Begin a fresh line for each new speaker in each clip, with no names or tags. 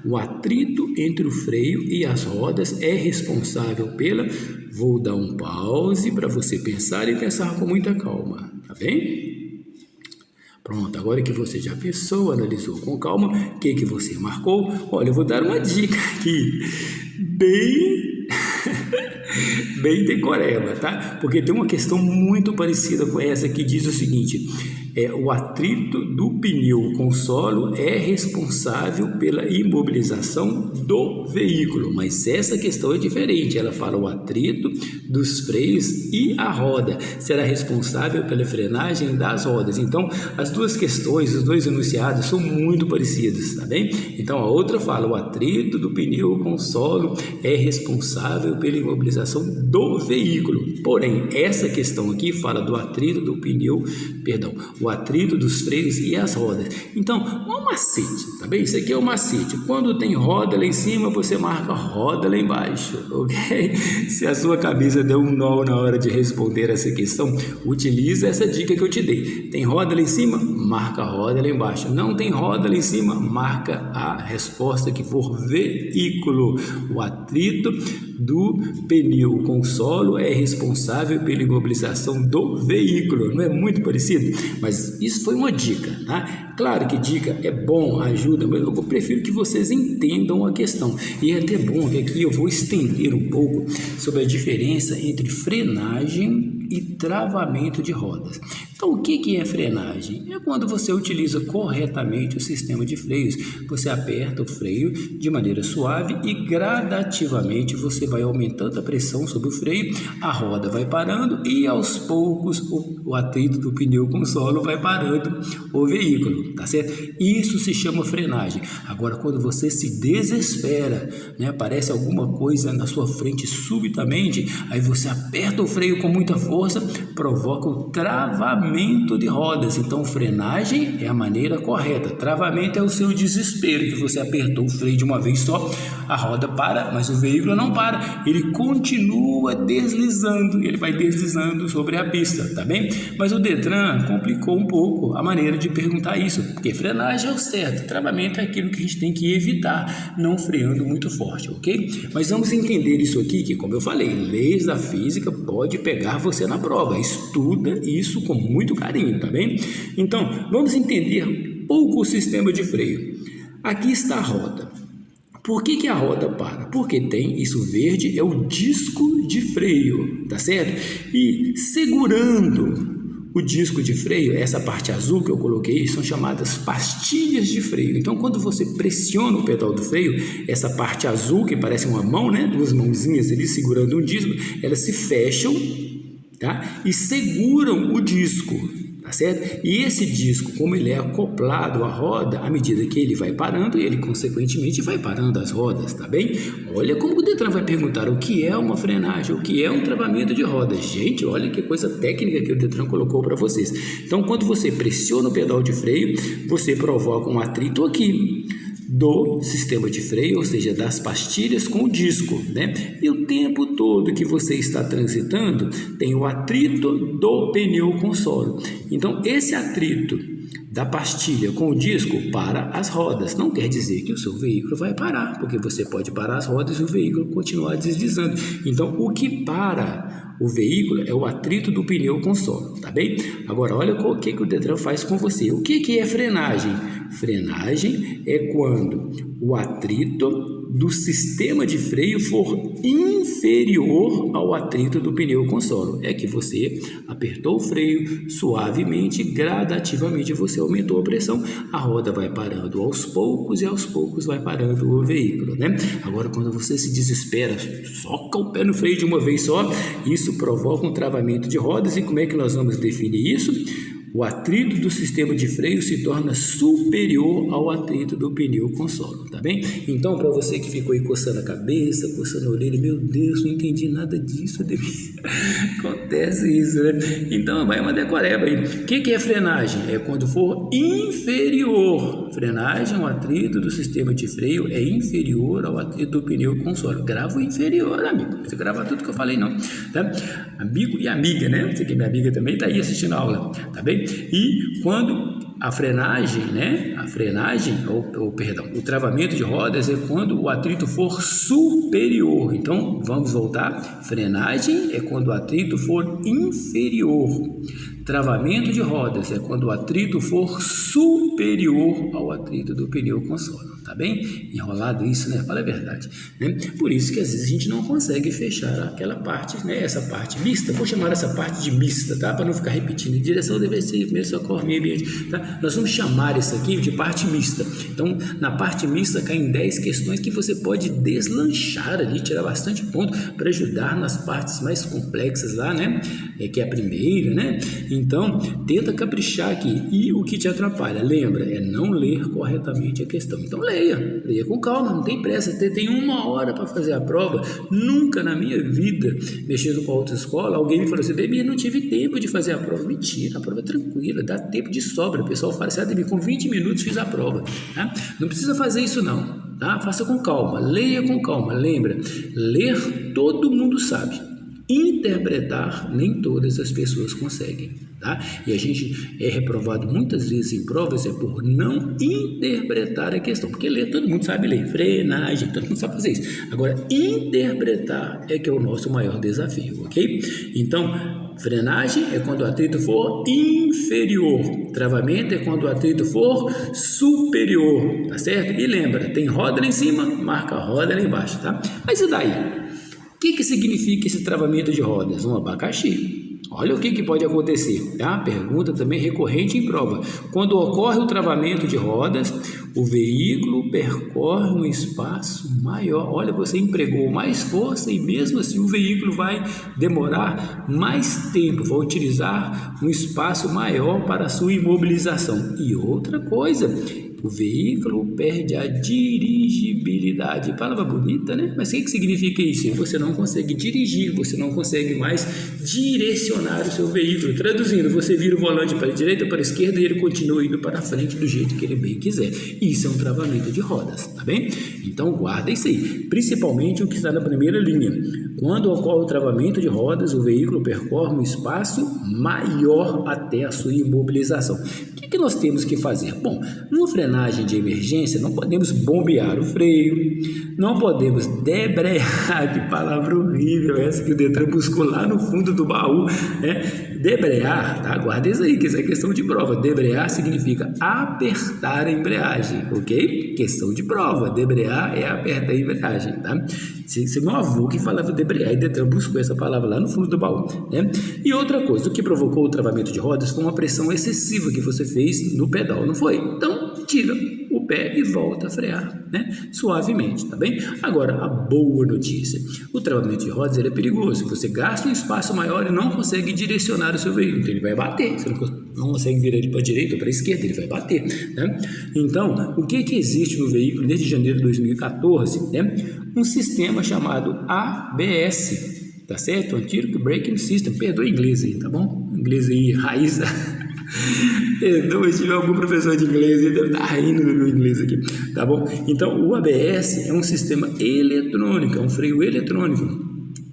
O atrito entre o freio e as rodas é responsável pela... Vou dar um pause para você pensar e pensar com muita calma, tá bem? Pronto, agora que você já pensou, analisou com calma, o que você marcou? Olha, eu vou dar uma dica aqui, bem decoreba, tá? Porque tem uma questão muito parecida com essa que diz o seguinte: o atrito do pneu com o solo é responsável pela imobilização do veículo, mas essa questão é diferente. Ela fala o atrito dos freios e a roda será responsável pela frenagem das rodas. Então, as duas questões, os dois enunciados são muito parecidos, tá bem? Então, a outra fala o atrito do pneu com o solo é responsável pela imobilização do veículo. Porém, essa questão aqui fala do atrito do pneu, o atrito dos freios e as rodas. Então, é um macete, tá bem? Isso aqui é um macete. Quando tem roda lá em cima, você marca roda lá embaixo, ok? Se a sua cabeça deu um nó na hora de responder essa questão, utiliza essa dica que eu te dei. Tem roda lá em cima? Marca roda lá embaixo. Não tem roda lá em cima? Marca a resposta que for veículo. O atrito do pneu com o solo é responsável pela imobilização do veículo. Não é muito parecido? Mas isso foi uma dica, tá? Claro que dica é bom, ajuda, mas eu prefiro que vocês entendam a questão. E é até bom que aqui eu vou estender um pouco sobre a diferença entre frenagem e travamento de rodas. Então, o que é frenagem? É quando você utiliza corretamente o sistema de freios. Você aperta o freio de maneira suave e gradativamente você vai aumentando a pressão sobre o freio, a roda vai parando e aos poucos o atrito do pneu com o solo vai parando o veículo, tá certo? Isso se chama frenagem. Agora, quando você se desespera, né, aparece alguma coisa na sua frente subitamente, aí você aperta o freio com muita força, provoca o travamento de rodas. Então, frenagem é a maneira correta, travamento é o seu desespero, que você apertou o freio de uma vez só, a roda para, mas o veículo não para, ele continua deslizando, ele vai deslizando sobre a pista, tá bem? Mas o Detran complicou um pouco a maneira de perguntar isso, porque frenagem é o certo, travamento é aquilo que a gente tem que evitar, não freando muito forte, ok? Mas vamos entender isso aqui, que como eu falei, leis da física pode pegar você na prova, estuda isso com muito carinho, tá bem? Então, vamos entender um pouco o sistema de freio. Aqui está a roda. Por que a roda para? Porque tem, isso verde é o disco de freio, tá certo? E segurando o disco de freio, essa parte azul que eu coloquei, são chamadas pastilhas de freio. Então, quando você pressiona o pedal do freio, essa parte azul, que parece uma mão, né? Duas mãozinhas ali segurando um disco, elas se fecham, tá? E seguram o disco, tá certo? E esse disco, como ele é acoplado à roda, à medida que ele vai parando, ele consequentemente vai parando as rodas, tá bem? Olha como o Detran vai perguntar o que é uma frenagem, o que é um travamento de rodas. Gente, olha que coisa técnica que o Detran colocou para vocês. Então, quando você pressiona o pedal de freio, você provoca um atrito aqui do sistema de freio, ou seja, das pastilhas com o disco, né? E o tempo todo que você está transitando, tem o atrito do pneu com o solo. Então, esse atrito da pastilha com o disco para as rodas. Não quer dizer que o seu veículo vai parar, porque você pode parar as rodas e o veículo continuar deslizando. Então, o que para o veículo é o atrito do pneu com o solo, tá bem? Agora, olha o que o Detran faz com você. O que é frenagem? Frenagem é quando o atrito do sistema de freio for inferior ao atrito do pneu com solo. É que você apertou o freio suavemente, gradativamente você aumentou a pressão, a roda vai parando aos poucos e aos poucos vai parando o veículo, né? Agora, quando você se desespera, soca o pé no freio de uma vez só, isso provoca um travamento de rodas. E como é que nós vamos definir isso? O atrito do sistema de freio se torna superior ao atrito do pneu com solo, tá bem? Então, para você que ficou aí coçando a cabeça, coçando a orelha, meu Deus, não entendi nada disso, acontece isso, né? Então, vai uma decoreba aí. O que é frenagem? É quando for inferior. Frenagem, o atrito do sistema de freio é inferior ao atrito do pneu com solo. Grava o inferior, amigo. Não precisa gravar tudo que eu falei, não, tá? Amigo e amiga, né? Você que é minha amiga também, tá aí assistindo a aula, tá bem? E quando a frenagem, né? Perdão, o travamento de rodas é quando o atrito for superior. Então, vamos voltar. Frenagem é quando o atrito for inferior. Travamento de rodas é quando o atrito for superior ao atrito do pneu com solo. Tá bem? Enrolado isso, né? Fala a verdade. Né? Por isso que às vezes a gente não consegue fechar aquela parte, né? Essa parte mista. Vou chamar essa parte de mista, tá? Para não ficar repetindo. Direção deve ser primeiro socorro, meio ambiente, tá? Nós vamos chamar isso aqui de parte mista. Então, na parte mista caem 10 questões que você pode deslanchar ali, tirar bastante ponto para ajudar nas partes mais complexas lá, né? Que é a primeira, né? Então, tenta caprichar aqui. E o que te atrapalha? Lembra, é não ler corretamente a questão. Então, leia com calma, não tem pressa. Você tem 1 hora para fazer a prova. Nunca na minha vida, mexendo com a autoescola, alguém me falou assim: Ademir, não tive tempo de fazer a prova. Mentira, a prova é tranquila, dá tempo de sobra. O pessoal fala assim: Ademir, com 20 minutos fiz a prova. Tá? Não precisa fazer isso não, tá? Faça com calma, leia com calma. Lembra, ler todo mundo sabe. Interpretar nem todas as pessoas conseguem, tá? E a gente é reprovado muitas vezes em provas por não interpretar a questão, porque ler todo mundo sabe ler, frenagem, todo mundo sabe fazer isso. Agora, interpretar é que é o nosso maior desafio, ok? Então, frenagem é quando o atrito for inferior, travamento é quando o atrito for superior, tá certo? E lembra, tem roda lá em cima, marca a roda lá embaixo, tá? Mas e daí? O que significa esse travamento de rodas? Um abacaxi. Olha o que pode acontecer, tá? Pergunta também recorrente em prova. Quando ocorre o travamento de rodas, o veículo percorre um espaço maior. Olha, você empregou mais força e mesmo assim o veículo vai demorar mais tempo, vai utilizar um espaço maior para a sua imobilização. E outra coisa, o veículo perde a dirigibilidade. Palavra bonita, né? Mas o que significa isso? Você não consegue dirigir, você não consegue mais direcionar o seu veículo. Traduzindo, você vira o volante para a direita ou para a esquerda e ele continua indo para a frente do jeito que ele bem quiser. Isso é um travamento de rodas, tá bem? Então guarda isso aí, principalmente o que está na primeira linha. Quando ocorre o travamento de rodas, o veículo percorre um espaço maior até a sua imobilização. O que nós temos que fazer? Bom, numa frenagem de emergência, não podemos bombear o freio, não podemos debrear, que palavra horrível essa que o Detran buscou lá no fundo do baú, né? Debrear, tá? Guarda isso aí, que isso é questão de prova. Debrear significa apertar a embreagem, ok? Questão de prova. Debrear é apertar a embreagem, tá? Esse é meu avô que falava debrear e Detran buscou essa palavra lá no fundo do baú, né? E outra coisa, o que provocou o travamento de rodas foi uma pressão excessiva que você fez no pedal, não foi? Então, tira o pé e volta a frear, né? Suavemente, tá bem? Agora, a boa notícia, o travamento de rodas ele é perigoso. Você gasta um espaço maior e não consegue direcionar o seu veículo, então ele vai bater. Você não consegue virar ele para a direita ou para a esquerda, ele vai bater, né? Então, o que existe no veículo desde janeiro de 2014, né? Um sistema chamado ABS, tá certo? Anti-Lock Braking System. Perdoa o inglês aí, tá bom? Inglês aí, raiz. Perdoa, se tiver algum professor de inglês, ele deve estar rindo do meu inglês aqui, tá bom? Então, o ABS é um sistema eletrônico, é um freio eletrônico.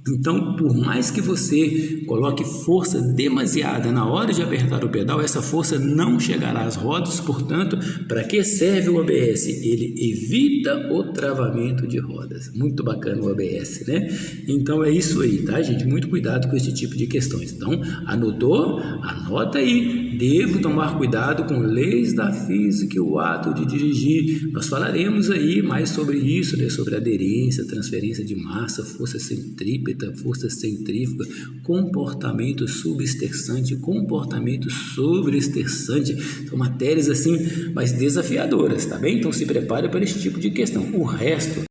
Então, por mais que você coloque força demasiada na hora de apertar o pedal, essa força não chegará às rodas. Portanto, para que serve o ABS? Ele evita o travamento de rodas. Muito bacana o ABS, né? Então, é isso aí, tá, gente? Muito cuidado com esse tipo de questões. Então, anotou? Anota aí. Devo tomar cuidado com leis da física e o ato de dirigir. Nós falaremos aí mais sobre isso, né? Sobre aderência, transferência de massa, força centrípeta, força centrífuga, comportamento subestressante, comportamento sobreestressante. São matérias assim mais desafiadoras, tá bem? Então se prepare para esse tipo de questão. O resto